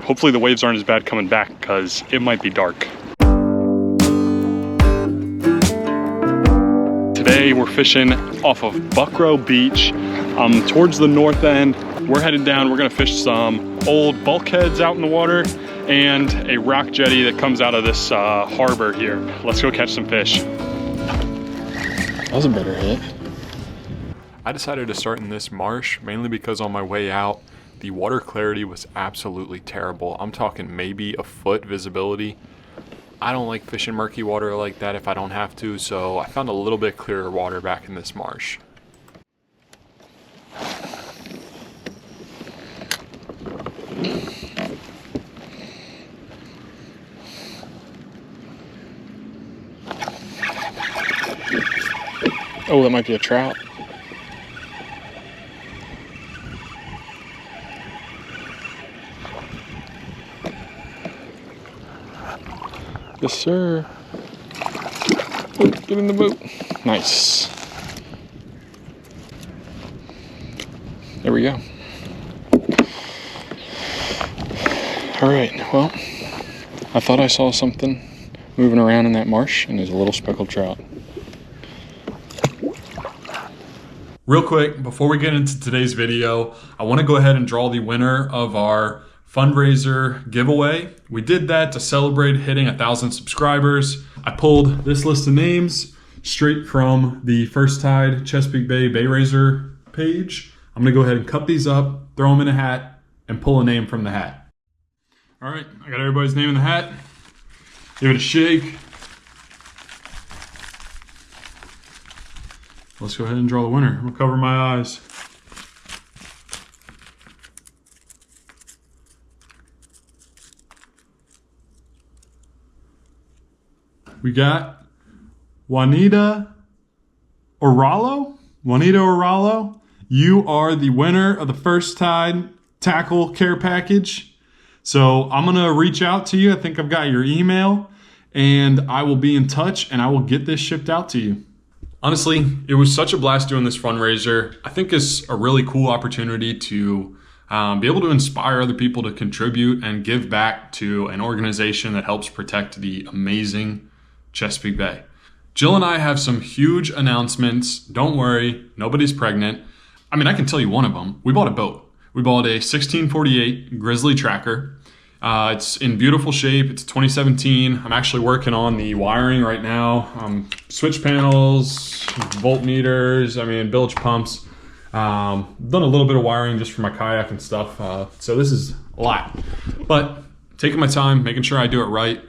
Hopefully the waves aren't as bad coming back because it might be dark. Today we're fishing off of Buckroe Beach towards the north end. We're headed down. We're gonna fish some old bulkheads out in the water and a rock jetty that comes out of this harbor here. Let's go catch some fish. That was a better hit. I decided to start in this marsh mainly because on my way out, the water clarity was absolutely terrible. I'm talking maybe a foot visibility. I don't like fishing murky water like that if I don't have to, so I found a little bit clearer water back in this marsh. Oh, that might be a trout. Yes, sir. Oh, get in the boat. Nice. There we go. All right, well, I thought I saw something moving around in that marsh, and there's a little speckled trout. Real quick, before we get into today's video, I want to go ahead and draw the winner of our fundraiser giveaway. We did that to celebrate hitting 1,000 subscribers. I pulled this list of names straight from the First Tide Chesapeake Bay Bay Raiser page. I'm gonna go ahead and cut these up, throw them in a hat, and pull a name from the hat. All right, I got everybody's name in the hat. Give it a shake. Let's go ahead and draw the winner. I'm gonna cover my eyes. We got Juanita Oralo. Juanita Oralo, you are the winner of the First Tide Tackle Care Package. So I'm gonna reach out to you. I think I've got your email, and I will be in touch and I will get this shipped out to you. Honestly, it was such a blast doing this fundraiser. I think it's a really cool opportunity to be able to inspire other people to contribute and give back to an organization that helps protect the amazing Chesapeake Bay. Jill and I have some huge announcements. Don't worry, nobody's pregnant. I mean, I can tell you one of them. We bought a boat. We bought a 1648 Grizzly Tracker. It's in beautiful shape. It's 2017. I'm actually working on the wiring right now. Switch panels, voltmeters, bilge pumps. Done a little bit of wiring just for my kayak and stuff. So this is a lot, but taking my time, making sure I do it right.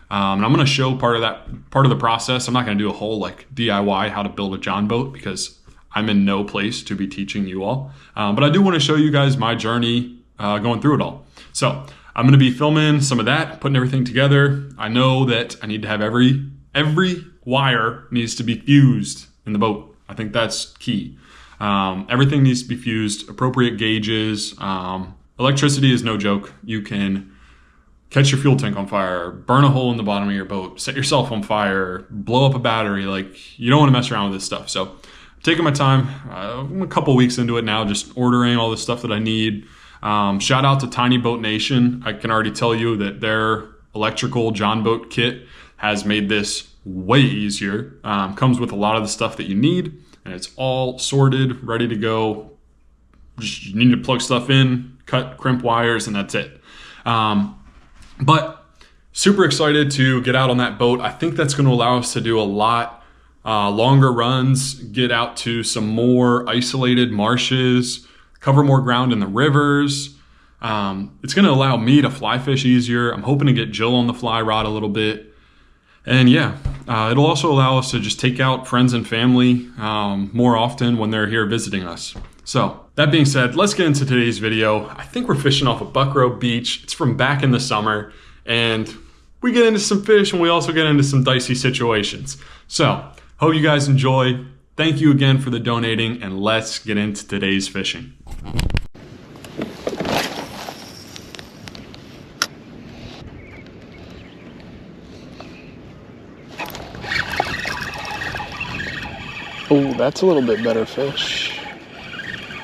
And I'm going to show part of the process. I'm not going to do a whole DIY how to build a John boat because I'm in no place to be teaching you all. But I do want to show you guys my journey going through it all. So I'm going to be filming some of that, putting everything together. I know that I need to have every wire needs to be fused in the boat. I think that's key. Everything needs to be fused, appropriate gauges. Electricity is no joke. You can catch your fuel tank on fire, burn a hole in the bottom of your boat, set yourself on fire, blow up a battery. You don't want to mess around with this stuff. So I'm taking my time. I'm a couple weeks into it now, just ordering all the stuff that I need. Shout out to Tiny Boat Nation. I can already tell you that their electrical John boat kit has made this way easier. Comes with a lot of the stuff that you need, and it's all sorted, ready to go. Just, you need to plug stuff in, cut, crimp wires, and that's it. But super excited to get out on that boat. I think that's going to allow us to do a lot longer runs, get out to some more isolated marshes, cover more ground in the rivers. It's going to allow me to fly fish easier. I'm hoping to get Jill on the fly rod a little bit. And yeah, it'll also allow us to just take out friends and family more often when they're here visiting us. So that being said, let's get into today's video. I think we're fishing off of Buckroe Beach. It's from back in the summer, and we get into some fish and we also get into some dicey situations. So hope you guys enjoy. Thank you again for the donating, and let's get into today's fishing. Oh, that's a little bit better fish.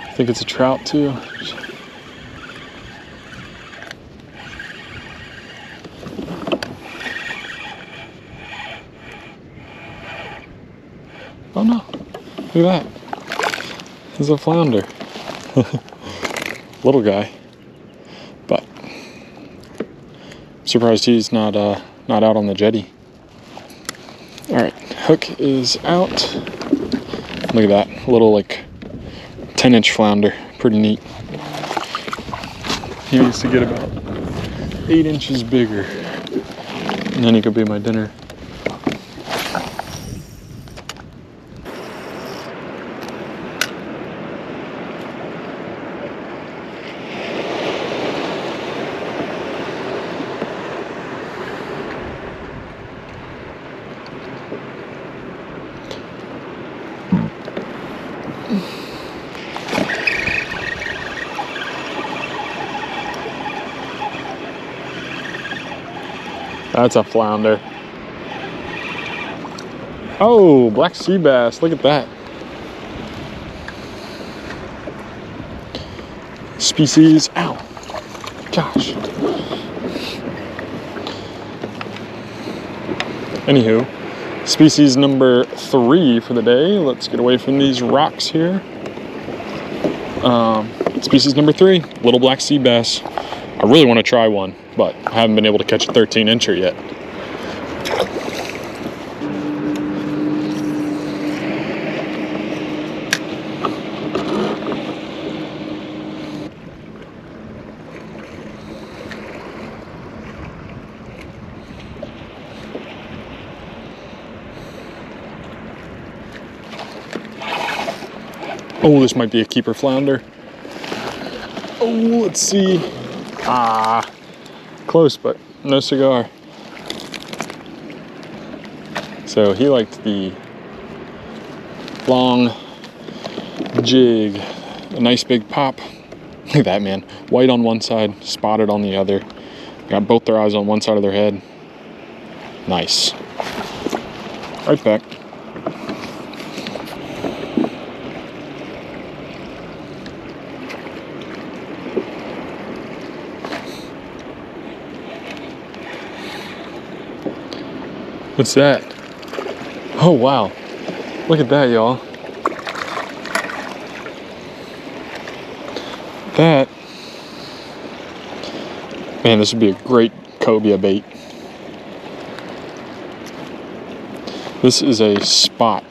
I think it's a trout too. Look at that. He's a flounder. Little guy. But surprised he's not out on the jetty. Alright, hook is out. Look at that. A little like 10-inch flounder. Pretty neat. He needs to get about 8 inches bigger. And then he could be my dinner. That's a flounder. Oh, black sea bass. Look at that. Species. Ow. Gosh. Anywho, species number 3 for the day. Let's get away from these rocks here. Species number 3, little black sea bass. I really want to try one, but I haven't been able to catch a 13-incher yet. Oh, this might be a keeper flounder. Oh, let's see. Ah, close, but no cigar. So he liked the long jig, a nice big pop. Look at that, man. White on one side, spotted on the other. Got both their eyes on one side of their head. Nice. Right back. What's that? Oh, wow. Look at that, y'all. That. Man, this would be a great cobia bait. This is a spot.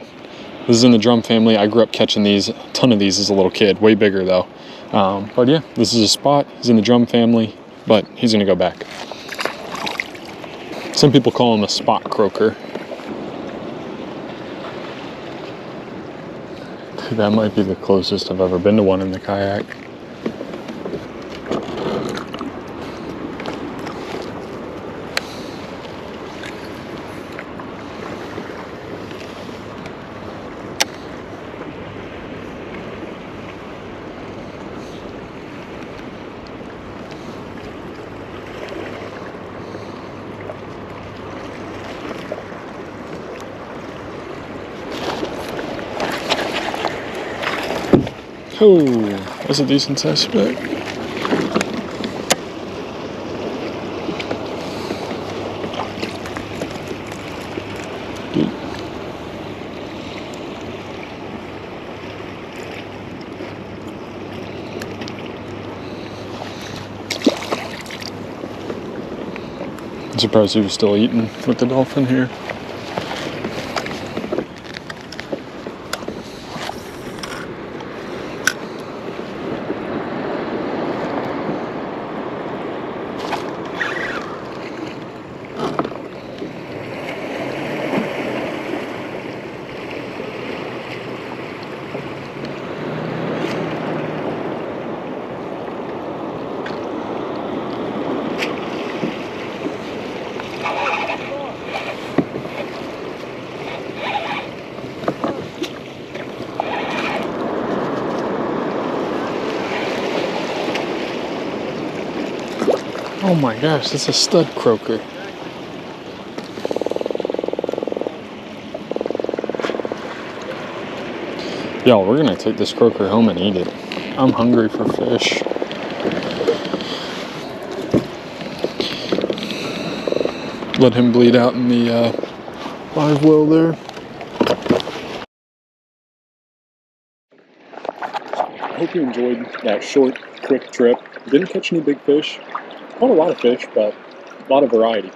This is in the drum family. I grew up catching these, a ton of these as a little kid. Way bigger, though. But yeah, this is a spot. He's in the drum family, but he's going to go back. Some people call him a spot croaker. That might be the closest I've ever been to one in the kayak. Oh, that's a decent size speck. I'm surprised he was still eating with the dolphin here. Oh my gosh, that's a stud croaker. Y'all, we're gonna take this croaker home and eat it. I'm hungry for fish. Let him bleed out in the live well there. hope you enjoyed that short, quick trip. Didn't catch any big fish. Caught a lot of fish, but a lot of variety.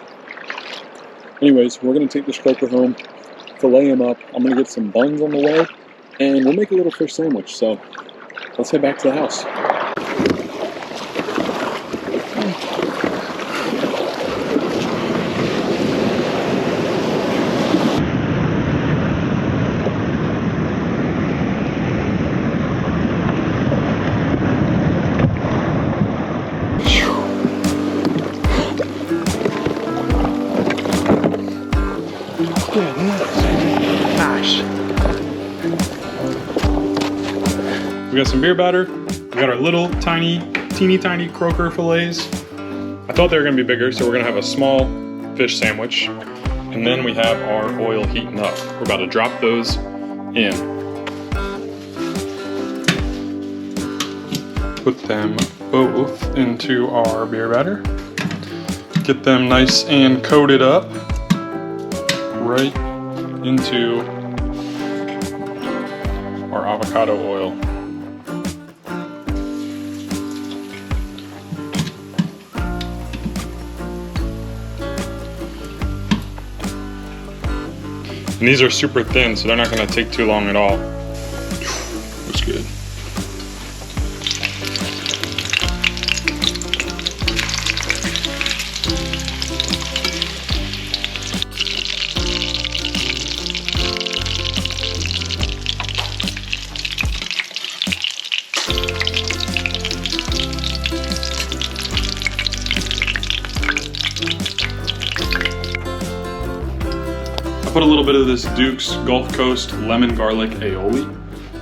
Anyways, we're going to take this croaker home, fillet him up. I'm going to get some buns on the way, and we'll make a little fish sandwich. So let's head back to the house. We got some beer batter. We got our little teeny tiny croaker fillets. I thought they were gonna be bigger, so we're gonna have a small fish sandwich. And then we have our oil heating up. We're about to drop those in. Put them both into our beer batter. Get them nice and coated up right into our avocado oil. And these are super thin, so they're not gonna take too long at all. Looks good. I put a little bit of this Duke's Gulf Coast lemon garlic aioli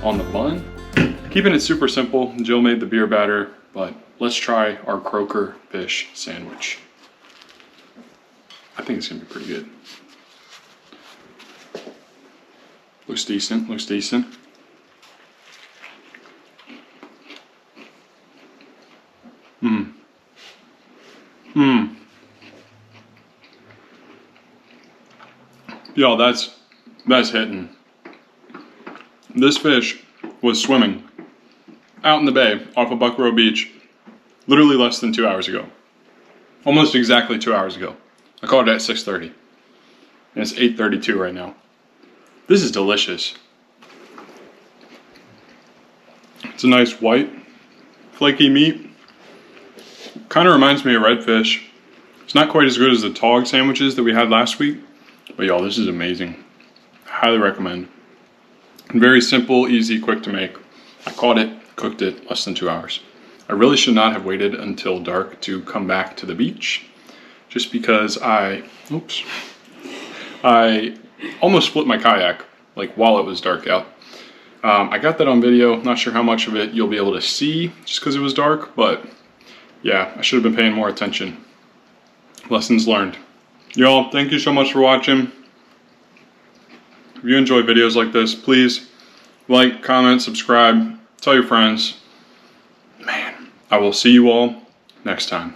on the bun. Keeping it super simple. Jill made the beer batter, but let's try our croaker fish sandwich. I think it's gonna be pretty good. Looks decent, looks decent. Yo, that's hitting. This fish was swimming out in the bay off of Buckroe Beach literally less than 2 hours ago. Almost exactly 2 hours ago. I caught it at 6:30. And it's 8:32 right now. This is delicious. It's a nice white, flaky meat. Kind of reminds me of redfish. It's not quite as good as the tog sandwiches that we had last week. But y'all, this is amazing. Highly recommend. Very simple, easy, quick to make. I caught it, cooked it, less than 2 hours. I really should not have waited until dark to come back to the beach, just because I almost split my kayak, like while it was dark out. I got that on video. Not sure how much of it you'll be able to see just because it was dark, but yeah, I should have been paying more attention. Lessons learned. Y'all, thank you so much for watching. If you enjoy videos like this, please like, comment, subscribe, tell your friends. Man, I will see you all next time.